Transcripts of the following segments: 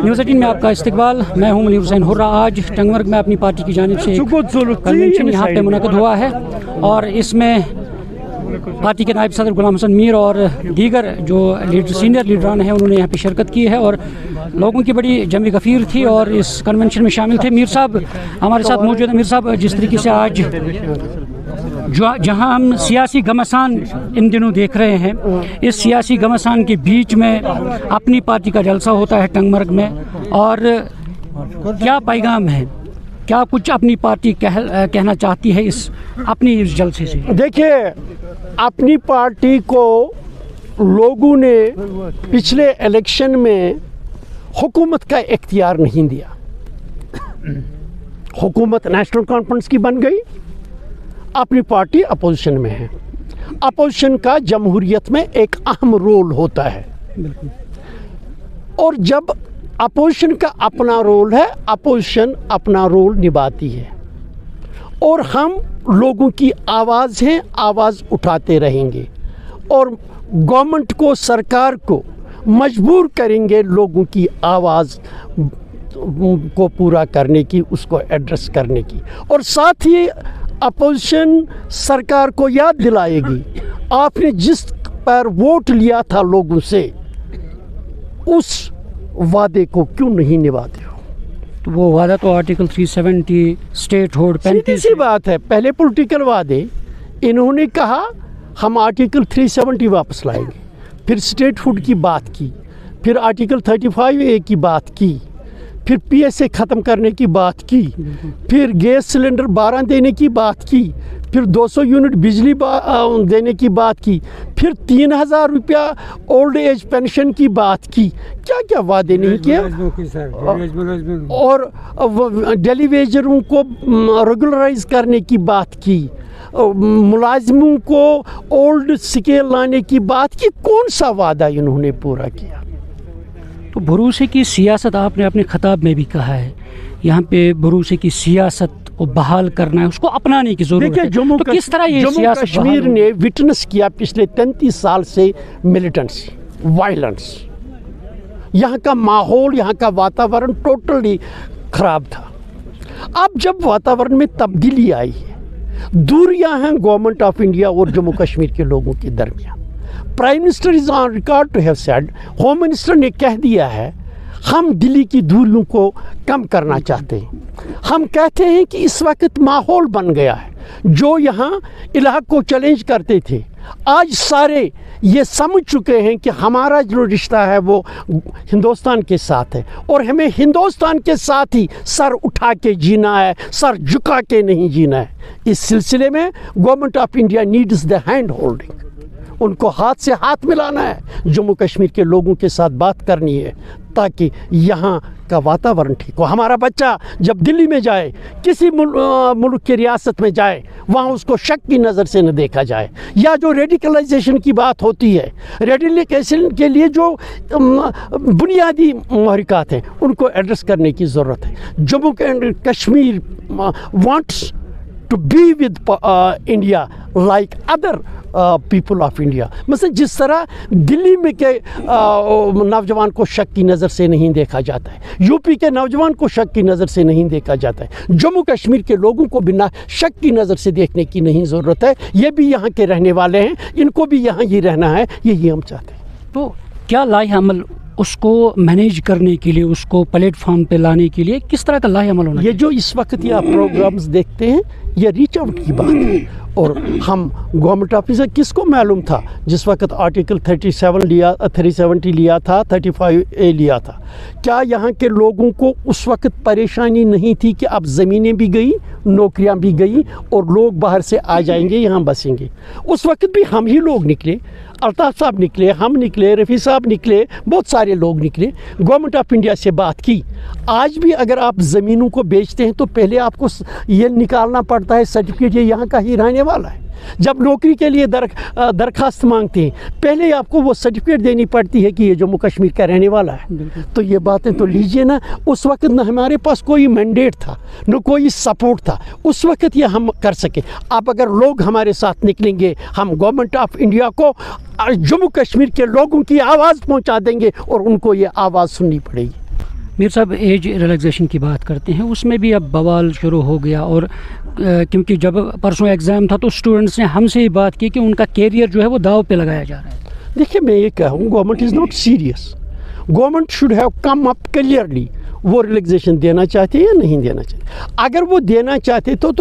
News 18 में आपका इस्तकबाल। मैं हूं मुनीर हुसैन हुर्रा। आज टंगमर्ग में अपनी पार्टी की जानिब से कन्वेंशन यहाँ पे मुनक़द हुआ है और इसमें पार्टी के नायब सदर गुलाम हसन मीर और दीगर जो सीनियर लीडरान हैं उन्होंने यहाँ पे शिरकत की है और लोगों की बड़ी जमी गफ़ीर थी और इस कन्वेंशन में शामिल थे। मीर साहब हमारे साथ मौजूद हैं। मीर साहब, जिस तरीके से आज जहाँ हम सियासी घमासान इन दिनों देख रहे हैं, इस सियासी घमासान के बीच में अपनी पार्टी का जलसा होता है टंगमर्ग में, और क्या पैगाम है, क्या कुछ अपनी पार्टी कहना चाहती है अपनी इस जलसे से? देखिए, अपनी पार्टी को लोगों ने पिछले इलेक्शन में हुकूमत का इख्तियार नहीं दिया। हुकूमत नेशनल कॉन्फ्रेंस की बन गई, अपनी पार्टी अपोजिशन में है। अपोजिशन का जमहूरियत में एक अहम रोल होता है और जब अपोजिशन का अपना रोल है, अपोजिशन अपना रोल निभाती है और हम लोगों की आवाज़ हैं, आवाज़ उठाते रहेंगे और गवर्नमेंट को, सरकार को मजबूर करेंगे लोगों की आवाज़ को पूरा करने की, उसको एड्रेस करने की। और साथ ही अपोजिशन सरकार को याद दिलाएगी, आपने जिस पर वोट लिया था लोगों से, उस वादे को क्यों नहीं निभाते हो? तो वो वादा तो आर्टिकल 370 स्टेट हुड 35 सी बात है। पहले पॉलिटिकल वादे, इन्होंने कहा हम आर्टिकल 370 वापस लाएंगे, फिर स्टेट हुड की बात की, फिर आर्टिकल 35A की बात की, फिर PSA ख़त्म करने की बात की, फिर गैस सिलेंडर 12 देने की बात की, फिर 200 यूनिट बिजली देने की बात की, फिर 3000 रुपया ओल्ड एज पेंशन की बात की। क्या क्या वादे नहीं किए? और डेली वेजरों को रेगुलराइज करने की बात की, मुलाजिमों को ओल्ड स्केल लाने की बात की। कौन सा वादा इन्होंने पूरा किया? तो भरोसे की सियासत आपने अपने खिताब में भी कहा है, यहाँ पे भरोसे की सियासत को बहाल करना है, उसको अपनाने की जरूरत है। जम्मू तो किस तरह ये जम्मू कश्मीर ने विटनेस किया पिछले 33 साल से मिलिटेंसी, वायलेंस। यहाँ का माहौल, यहाँ का वातावरण टोटली खराब था। अब जब वातावरण में तब्दीली आई है, दूरियां हैं गवर्नमेंट ऑफ इंडिया और जम्मू कश्मीर के लोगों के दरमियान। Prime minister is on record to have said, home minister ने कह दिया है, हम दिल्ली की दूरियों को कम करना चाहते हैं। हम कहते हैं कि इस वक्त माहौल बन गया है, जो यहाँ इलाक़ को चैलेंज करते थे, आज सारे ये समझ चुके हैं कि हमारा जो रिश्ता है वो हिंदुस्तान के साथ है और हमें हिंदुस्तान के साथ ही सर उठा के जीना है, सर झुका के नहीं जीना है। इस सिलसिले में government of India needs the hand holding, उनको हाथ से हाथ मिलाना है, जम्मू कश्मीर के लोगों के साथ बात करनी है ताकि यहाँ का वातावरण ठीक हो। हमारा बच्चा जब दिल्ली में जाए, किसी मुल्क की रियासत में जाए, वहाँ उसको शक की नज़र से न देखा जाए। या जो रेडिकलाइजेशन की बात होती है, रेडिकलाइजेशन के लिए जो बुनियादी महरिकात हैं, उनको एड्रेस करने की ज़रूरत है। Jammu Kashmir wants to be with India like other people of India। मतलब जिस तरह दिल्ली में के नौजवान को शक की नज़र से नहीं देखा जाता है, यूपी के नौजवान को शक की नज़र से नहीं देखा जाता है, जम्मू कश्मीर के लोगों को बिना शक की नज़र से देखने की नहीं ज़रूरत है। ये भी यहाँ के रहने वाले हैं, इनको भी यहाँ ही रहना है, ये हम चाहते हैं। तो क्या लाए अमल उसको मैनेज करने के लिए, उसको प्लेटफॉर्म पे लाने के लिए किस तरह का लाए अमल होना? ये जो इस वक्त ये आप प्रोग्राम्स देखते हैं, ये रीच आउट की बात है। और हम गवर्नमेंट ऑफिसर, किसको मालूम था जिस वक्त आर्टिकल 370 लिया था, 35A लिया था, क्या यहाँ के लोगों को उस वक्त परेशानी नहीं थी कि अब ज़मीनें भी गई, नौकरियाँ भी गई और लोग बाहर से आ जाएंगे, यहाँ बसेंगे? उस वक्त भी हम ही लोग निकले, अल्ताफ़ साहब निकले, हम निकले, रफ़ी साहब निकले, बहुत सारे लोग निकले, गवर्नमेंट ऑफ इंडिया से बात की। आज भी अगर आप ज़मीनों को बेचते हैं तो पहले आपको ये निकालना पड़ता है सर्टिफिकेट, ये यहाँ का ही रहने वाला है। जब नौकरी के लिए दरखास्त मांगते हैं, पहले आपको वो सर्टिफिकेट देनी पड़ती है कि ये जम्मू कश्मीर का रहने वाला है। तो ये बातें तो लीजिए ना। उस वक्त न हमारे पास कोई मैंडेट था, न कोई सपोर्ट था, उस वक्त ये हम कर सके। अब अगर लोग हमारे साथ निकलेंगे, हम गवर्नमेंट ऑफ इंडिया को जम्मू कश्मीर के लोगों की आवाज़ पहुंचा देंगे और उनको ये आवाज़ सुननी पड़ेगी। میر صاحب ایج ریلیکسیشن کی بات کرتے ہیں، اس میں بھی اب بوال شروع ہو گیا، اور کیونکہ جب پرسوں ایگزام تھا تو اسٹوڈنٹس نے ہم سے یہ بات کی کہ ان کا کیریئر جو ہے وہ داؤ پہ لگایا جا رہا ہے۔ دیکھیے میں یہ کہوں government is not serious, government should have come up clearly وہ ریلیکسیشن دینا چاہتے یا نہیں دینا چاہتے۔ اگر وہ دینا چاہتے تو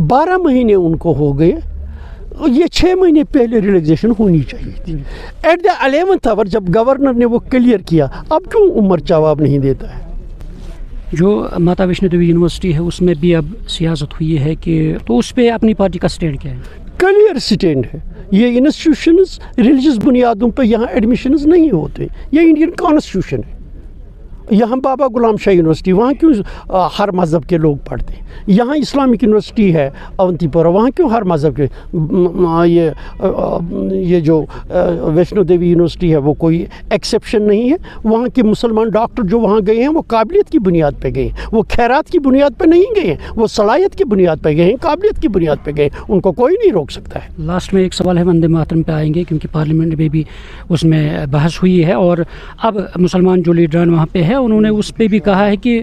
12 مہینے ان کو ہو گئے، یہ 6 مہینے پہلے ریلیکسیشن ہونی چاہیے تھی۔ ایٹ دا 11th آور جب گورنر نے وہ کلیئر کیا، اب کیوں عمر جواب نہیں دیتا ہے؟ جو ماتا ویشنو دیوی یونیورسٹی ہے اس میں بھی اب سیاست ہوئی ہے کہ تو اس پہ اپنی پارٹی کا سٹینڈ کیا ہے؟ کلیئر سٹینڈ ہے، یہ انسٹیٹیوشنز ریلیجس بنیادوں پہ یہاں ایڈمیشنز نہیں ہوتے، یہ انڈین کانسٹیٹیوشن ہے۔ یہاں بابا غلام شاہ یونیورسٹی، وہاں کیوں ہر مذہب کے لوگ پڑھتے ہیں؟ یہاں اسلامک یونیورسٹی ہے اونتی پورہ، وہاں کیوں ہر مذہب کے؟ یہ جو ویشنو دیوی یونیورسٹی ہے وہ کوئی ایکسیپشن نہیں ہے۔ وہاں کے مسلمان ڈاکٹر جو وہاں گئے ہیں وہ قابلیت کی بنیاد پہ گئے ہیں، وہ خیرات کی بنیاد پہ نہیں گئے ہیں، وہ صلاحیت کی بنیاد پہ گئے ہیں، قابلیت کی بنیاد پہ گئے ہیں، ان کو کوئی نہیں روک سکتا ہے۔ لاسٹ میں ایک سوال ہے، وندے ماترم پہ آئیں گے کیونکہ پارلیمنٹ میں بھی اس میں بحث ہوئی ہے، اور اب مسلمان جو لیڈران وہاں پہ ہے انہوں نے اس پہ بھی کہا ہے کہ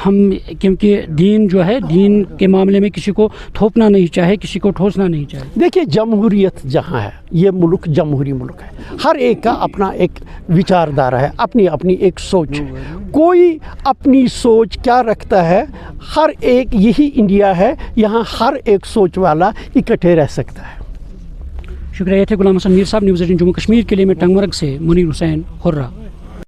ہم کیونکہ دین جو ہے، دین کے معاملے میں کسی کو تھوپنا نہیں چاہے، کسی کو ٹھوسنا نہیں چاہے۔ دیکھیے جمہوریت جہاں ہے، یہ ملک جمہوری ملک ہے، ہر ایک کا اپنا ایک وچاردھارا ہے، اپنی اپنی ایک سوچ ہے، کوئی اپنی سوچ کیا رکھتا ہے، ہر ایک یہی انڈیا ہے، یہاں ہر ایک سوچ والا اکٹھے رہ سکتا ہے۔ شکریہ تھے غلام حسن میر صاحب، نیوز 18 جموں کشمیر کے لیے میں ٹنگ مرگ سے منیر حسین ہرہ۔